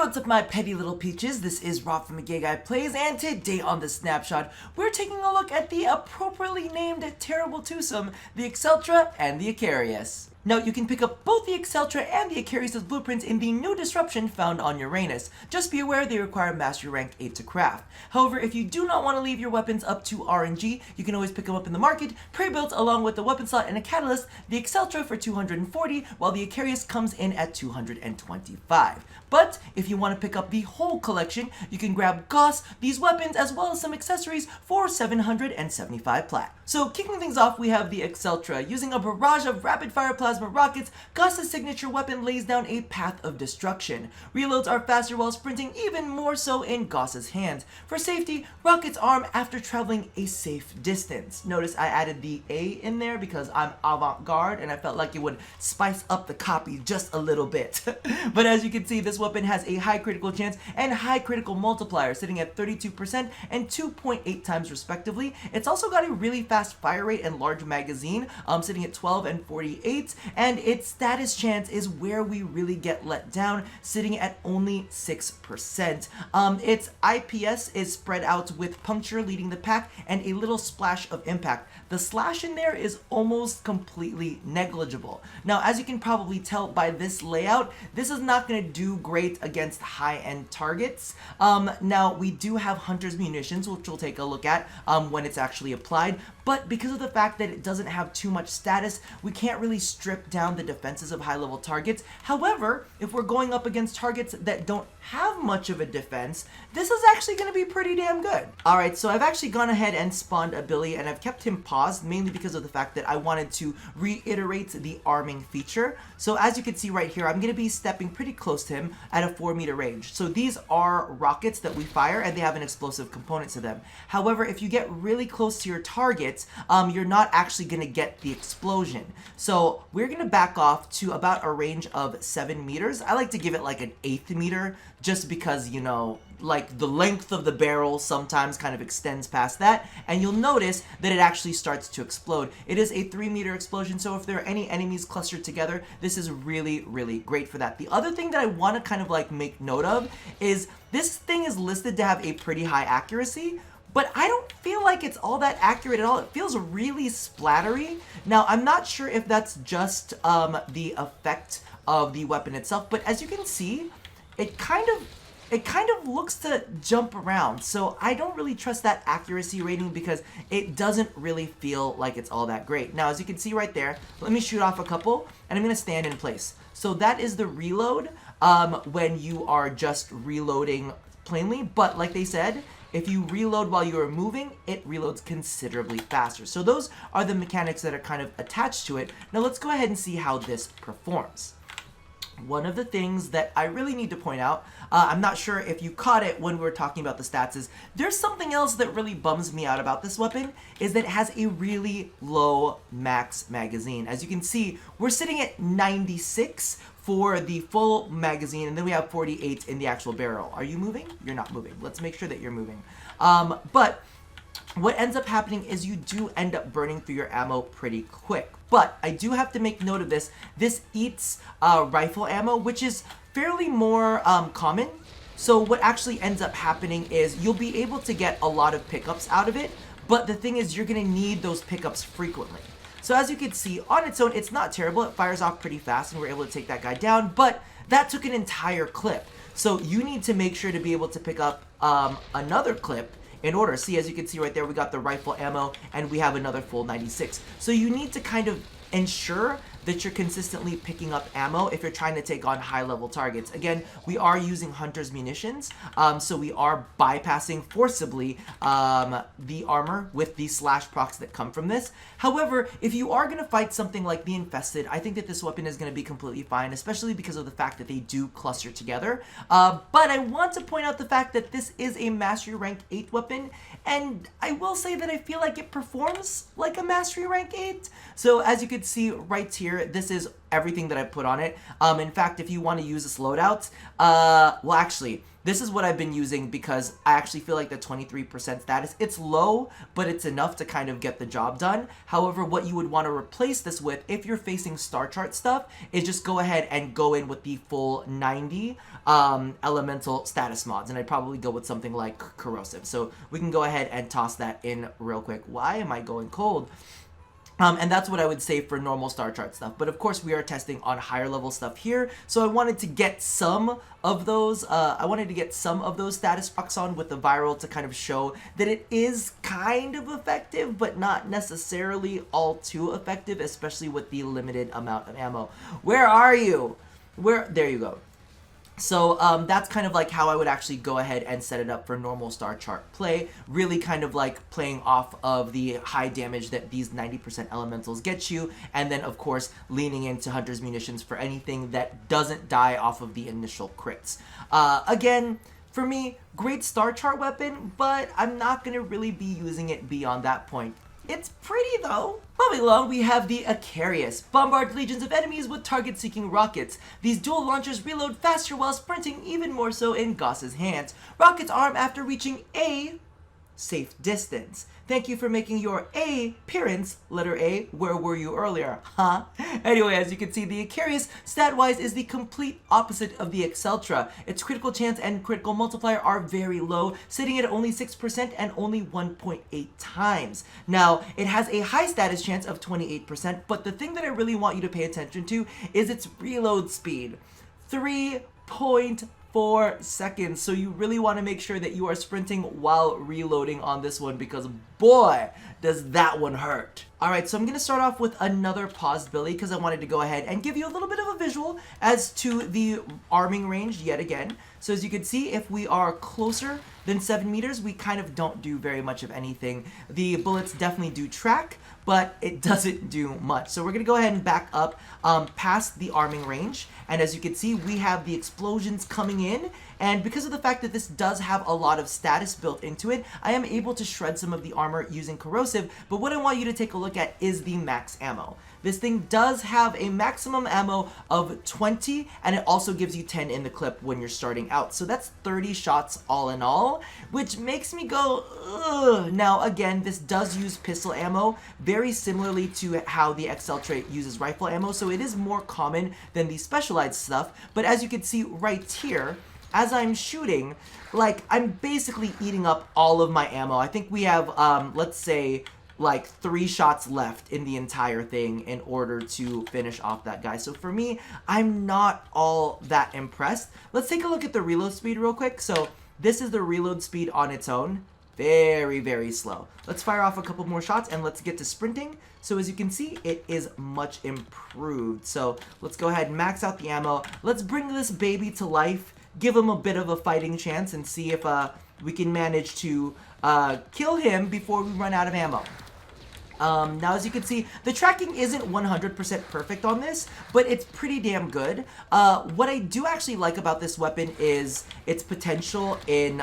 what's up my petty little peaches? This is Rob from Gay Guy Plays, and today on The Snapshot, we're taking a look at the appropriately named terrible twosome, the ACCELTRA and the AKARIUS. Now, you can pick up both the ACCELTRA and the AKARIUS' blueprints in the new disruption found on Uranus. Just be aware they require Mastery Rank 8 to craft. However, if you do not want to leave your weapons up to RNG, you can always pick them up in the market, pre-built along with the weapon slot and a catalyst, the ACCELTRA for 240, while the AKARIUS comes in at 225. But if you want to pick up the whole collection, you can grab Goss, these weapons, as well as some accessories for 775 plat. So kicking things off, we have the ACCELTRA. Using a barrage of rapid-fire plasma rockets, Goss's signature weapon lays down a path of destruction. Reloads are faster while sprinting, even more so in Goss's hands. For safety, rockets arm after traveling a safe distance. Notice I added the A in there because I'm avant-garde and I felt like it would spice up the copy just a little bit. But as you can see, this weapon has a high critical chance and high critical multiplier, sitting at 32% and 2.8 times respectively. It's also got a really fast fire rate and large magazine, sitting at 12 and 48, and its status chance is where we really get let down, sitting at only 6%. Its IPS is spread out with puncture leading the pack and a little splash of impact. The slash in there is almost completely negligible. Now, as you can probably tell by this layout, this is not going to do great against high-end targets. Now, we do have Hunter's Munitions, which we'll take a look at when it's actually applied, but because of the fact that it doesn't have too much status, we can't really strip down the defenses of high-level targets. However, if we're going up against targets that don't have much of a defense, this is actually going to be pretty damn good. Alright, so I've actually gone ahead and spawned a Billy, and I've kept him paused, mainly because of the fact that I wanted to reiterate the arming feature. So as you can see right here, I'm going to be stepping pretty close to him at a 4-meter range. So these are rockets that we fire, and they have an explosive component to them. However, if you get really close to your target, you're not actually going to get the explosion. So we're going to back off to about a range of 7 meters. I like to give it like an 1/8 meter, just because, you know, like the length of the barrel sometimes kind of extends past that, and you'll notice that it actually starts to explode. It is a 3-meter explosion, so if there are any enemies clustered together, this is really, really great for that. The other thing that I want to kind of like make note of is this thing is listed to have a pretty high accuracy, but I don't feel like it's all that accurate at all. It feels really splattery. Now, I'm not sure if that's just the effect of the weapon itself, but as you can see, it kind of looks to jump around. So I don't really trust that accuracy rating because it doesn't really feel like it's all that great. Now, as you can see right there, let me shoot off a couple, and I'm gonna stand in place. So that is the reload when you are just reloading plainly, but like they said, if you reload while you are moving, it reloads considerably faster. So those are the mechanics that are kind of attached to it. Now let's go ahead and see how this performs. One of the things that I really need to point out, I'm not sure if you caught it when we were talking about the stats, is there's something else that really bums me out about this weapon, is that it has a really low max magazine. As you can see, we're sitting at 96 for the full magazine, and then we have 48 in the actual barrel. Are you moving? You're not moving. Let's make sure that you're moving. But what ends up happening is you do end up burning through your ammo pretty quick. But I do have to make note of this. This eats rifle ammo, which is fairly more common. So what actually ends up happening is you'll be able to get a lot of pickups out of it, but the thing is you're gonna need those pickups frequently. So as you can see, on its own, it's not terrible. It fires off pretty fast, and we're able to take that guy down, but that took an entire clip. So you need to make sure to be able to pick up another clip in order. See, as you can see right there, we got the rifle ammo, and we have another full 96. So you need to kind of ensure that you're consistently picking up ammo if you're trying to take on high-level targets. Again, we are using Hunter's Munitions, so we are bypassing forcibly the armor with the slash procs that come from this. However, if you are going to fight something like the Infested, I think that this weapon is going to be completely fine, especially because of the fact that they do cluster together. But I want to point out the fact that this is a Mastery Rank 8 weapon, and I will say that I feel like it performs like a Mastery Rank 8. So as you can see right here, here, this is everything that I put on it. In fact, if you want to use this loadout, well, actually, this is what I've been using because I actually feel like the 23% status, it's low, but it's enough to kind of get the job done. However, what you would want to replace this with, if you're facing star chart stuff, is just go ahead and go in with the full 90 elemental status mods. And I'd probably go with something like corrosive. So we can go ahead and toss that in real quick. Why am I going cold? And that's what I would say for normal star chart stuff. But of course, we are testing on higher level stuff here. So I wanted to get some of those, status rocks on with the viral to kind of show that it is kind of effective, but not necessarily all too effective, especially with the limited amount of ammo. Where are you? There you go. So that's kind of like how I would actually go ahead and set it up for normal star chart play, really kind of like playing off of the high damage that these 90% elementals get you, and then of course leaning into Hunter's Munitions for anything that doesn't die off of the initial crits. Again, for me, great star chart weapon, but I'm not going to really be using it beyond that point. It's pretty though. Moving along, we have the AKARIUS. Bombard legions of enemies with target-seeking rockets. These dual launchers reload faster while sprinting, even more so in Goss's hands. Rockets arm after reaching a safe distance. Thank you for making your appearance, letter A. Where were you earlier? Huh? Anyway, as you can see, the AKARIUS, stat-wise, is the complete opposite of the ACCELTRA. Its critical chance and critical multiplier are very low, sitting at only 6% and only 1.8 times. Now, it has a high status chance of 28%, but the thing that I really want you to pay attention to is its reload speed. 3.4 seconds. So you really want to make sure that you are sprinting while reloading on this one, because boy, does that one hurt. Alright, so I'm going to start off with another paused Billy because I wanted to go ahead and give you a little bit of a visual as to the arming range yet again. So as you can see, if we are closer than 7 meters, we kind of don't do very much of anything. The bullets definitely do track, but it doesn't do much. So we're going to go ahead and back up past the arming range. And as you can see, we have the explosions coming in. And because of the fact that this does have a lot of status built into it, I am able to shred some of the armor using corrosive. But what I want you to take a look at is the max ammo. This thing does have a maximum ammo of 20, and it also gives you 10 in the clip when you're starting out. So that's 30 shots all in all, which makes me go, ugh. Now again, this does use pistol ammo, very similarly to how the ACCELTRA uses rifle ammo, so it is more common than the specialized stuff. But as you can see right here, as I'm shooting, like, I'm basically eating up all of my ammo. I think we have, let's say, like 3 shots left in the entire thing in order to finish off that guy. So for me, I'm not all that impressed. Let's take a look at the reload speed real quick. So this is the reload speed on its own. Very, very slow. Let's fire off a couple more shots and let's get to sprinting. So as you can see, it is much improved. So let's go ahead and max out the ammo. Let's bring this baby to life, give him a bit of a fighting chance, and see if we can manage to kill him before we run out of ammo. Now, as you can see, the tracking isn't 100% perfect on this, but it's pretty damn good. What I do actually like about this weapon is its potential in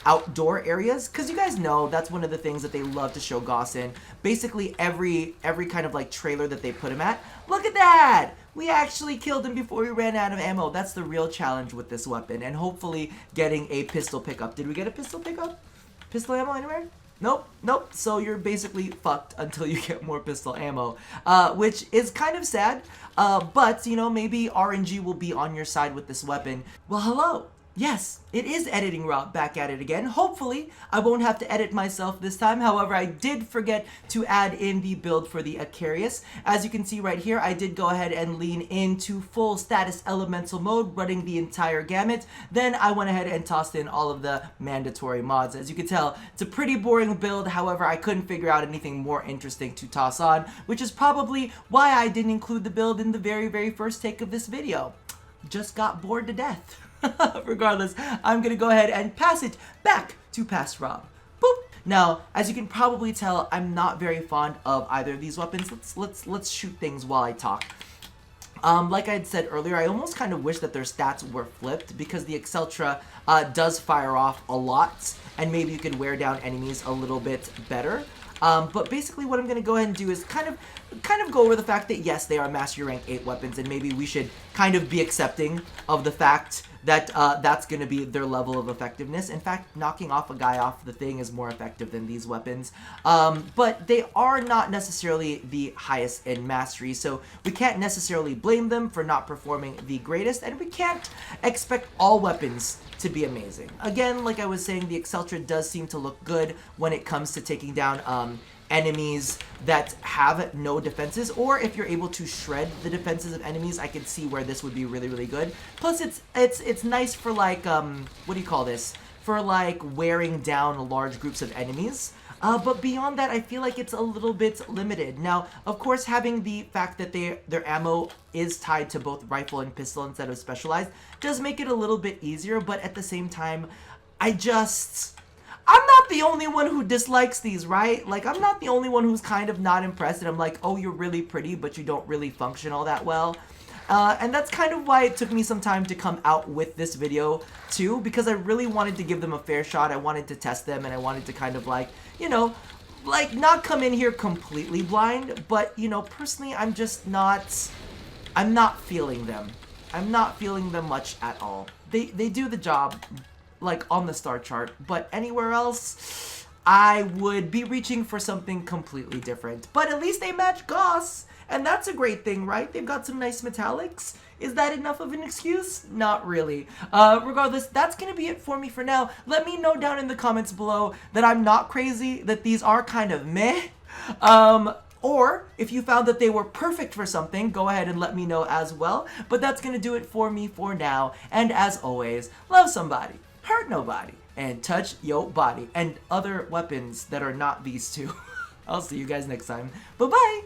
outdoor areas, because you guys know that's one of the things that they love to show Goss in. Basically, every kind of like trailer that they put him at. Look at that! We actually killed him before we ran out of ammo. That's the real challenge with this weapon, and hopefully getting a pistol pickup. Did we get a pistol pickup? Pistol ammo anywhere? Nope, nope. So you're basically fucked until you get more pistol ammo, which is kind of sad, but, you know, maybe RNG will be on your side with this weapon. Well, hello. Yes, it is Editing Rob back at it again. Hopefully, I won't have to edit myself this time. However, I did forget to add in the build for the AKARIUS. As you can see right here, I did go ahead and lean into full status elemental mode, running the entire gamut. Then I went ahead and tossed in all of the mandatory mods. As you can tell, it's a pretty boring build. However, I couldn't figure out anything more interesting to toss on, which is probably why I didn't include the build in the very, very first take of this video. Just got bored to death. Regardless, I'm gonna go ahead and pass it back to Past Rob. Boop. Now, as you can probably tell, I'm not very fond of either of these weapons. Let's shoot things while I talk. Like I had said earlier, I almost kind of wish that their stats were flipped, because the ACCELTRA does fire off a lot, and maybe you could wear down enemies a little bit better. But basically what I'm going to go ahead and do is kind of kind of go over the fact that yes, they are Mastery Rank 8 weapons, and maybe we should kind of be accepting of the fact that that's going to be their level of effectiveness. In fact, knocking off a guy off the thing is more effective than these weapons. But they are not necessarily the highest in mastery, so we can't necessarily blame them for not performing the greatest, and we can't expect all weapons to be amazing. Again, like I was saying, the ACCELTRA does seem to look good when it comes to taking down enemies that have no defenses, or if you're able to shred the defenses of enemies, I can see where this would be really, really good. Plus, it's nice for like what do you call this? For like wearing down large groups of enemies. But beyond that, I feel like it's a little bit limited. Now, of course, having the fact that their ammo is tied to both rifle and pistol instead of specialized does make it a little bit easier, but at the same time, I'm not the only one who dislikes these, right? Like, I'm not the only one who's kind of not impressed, and I'm like, oh, you're really pretty, but you don't really function all that well. And that's kind of why it took me some time to come out with this video, too, because I really wanted to give them a fair shot. I wanted to test them, and I wanted to kind of, like, you know, like, not come in here completely blind, but, you know, personally, I'm not feeling them. I'm not feeling them much at all. They do the job, like on the star chart, but anywhere else I would be reaching for something completely different. But at least they match Goss, and that's a great thing, right? They've got some nice metallics. Is that enough of an excuse? Not really. Regardless, that's gonna be it for me for now. Let me know down in the comments below that I'm not crazy, that these are kind of meh. Or if you found that they were perfect for something, go ahead and let me know as well. But that's gonna do it for me for now. And as always, love somebody, hurt nobody, and touch your body, and other weapons that are not these two. I'll see you guys next time. Bye-bye!